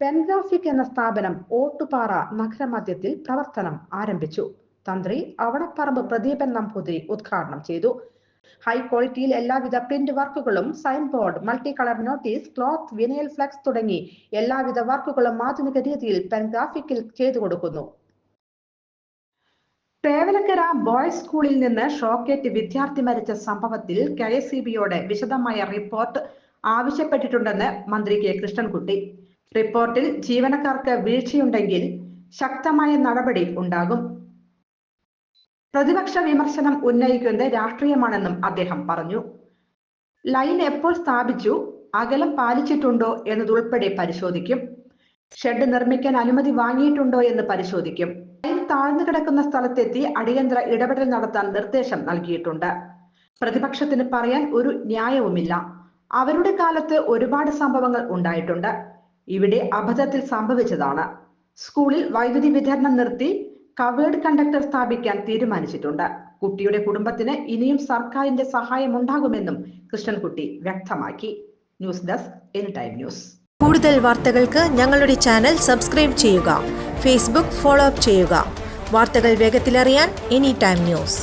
പെൻഗ്രാഫിക് എന്ന സ്ഥാപനം ഓട്ടുപാറ നഗരമധ്യത്തിൽ പ്രവർത്തനം ആരംഭിച്ചു. തന്ത്രി അവണപ്പറമ്പ് പ്രദീപൻ നമ്പൂതിരി ഉദ്ഘാടനം ചെയ്തു. ഹൈ ക്വാളിറ്റിയിൽ എല്ലാവിധ പ്രിന്റ് വർക്കുകളും, sign board, multi colour notice, cloth, vinyl flex തുടങ്ങി എല്ലാവിധ വർക്കുകളും ആധുനിക രീതിയിൽ പെൻഗ്രാഫിക്കിൽ ചെയ്തു കൊടുക്കുന്നു. തേവലക്കര ബോയ്സ് സ്കൂളിൽ നിന്ന് ഷോക്കേറ്റ് വിദ്യാർത്ഥി മരിച്ച സംഭവത്തിൽ KSEBയോട് വിശദമായ റിപ്പോർട്ട് ആവശ്യപ്പെട്ടിട്ടുണ്ടെന്ന് മന്ത്രി കെ കൃഷ്ണൻകുട്ടി. റിപ്പോർട്ടിൽ ജീവനക്കാർക്ക് വീഴ്ചയുണ്ടെങ്കിൽ ശക്തമായ നടപടി ഉണ്ടാകും. പ്രതിപക്ഷ വിമർശനം ഉന്നയിക്കുന്നത് രാഷ്ട്രീയമാണെന്നും അദ്ദേഹം പറഞ്ഞു. ലൈൻ എപ്പോൾ സ്ഥാപിച്ചു, അകലം പാലിച്ചിട്ടുണ്ടോ എന്നതുൾപ്പെടെ പരിശോധിക്കും. ഷെഡ് നിർമ്മിക്കാൻ അനുമതി വാങ്ങിയിട്ടുണ്ടോ എന്ന് പരിശോധിക്കും. ലൈൻ താഴ്ന്നു കിടക്കുന്ന സ്ഥലത്തെത്തി അടിയന്തര ഇടപെടൽ നടത്താൻ നിർദ്ദേശം നൽകിയിട്ടുണ്ട്. പ്രതിപക്ഷത്തിന് പറയാൻ ഒരു ന്യായവുമില്ല. അവരുടെ കാലത്ത് ഒരുപാട് സംഭവങ്ങൾ ഉണ്ടായിട്ടുണ്ട്. ഇവിടെ അബദ്ധത്തിൽ സംഭവിച്ചതാണ്. സ്കൂളിൽ വൈദ്യുതി വിതരണം നിർത്തി കവേർഡ് കണ്ടക്ടർ സ്ഥാപിക്കാൻ തീരുമാനിച്ചിട്ടുണ്ട്. കുട്ടിയുടെ കുടുംബത്തിന് ഇനിയും സർക്കാരിന്റെ സഹായം ഉണ്ടാകുമെന്നും കൃഷ്ണൻകുട്ടി വ്യക്തമാക്കി. News desk anytime news. കൂടുതൽ വാർത്തകൾക്ക് ഞങ്ങളുടെ ചാനൽ സബ്സ്ക്രൈബ് ചെയ്യുക. ഫേസ്ബുക്ക് ഫോളോ അപ്പ് ചെയ്യുക. വാർത്തകൾ വേഗത്തിലറിയാൻ എനിടൈം ന്യൂസ്.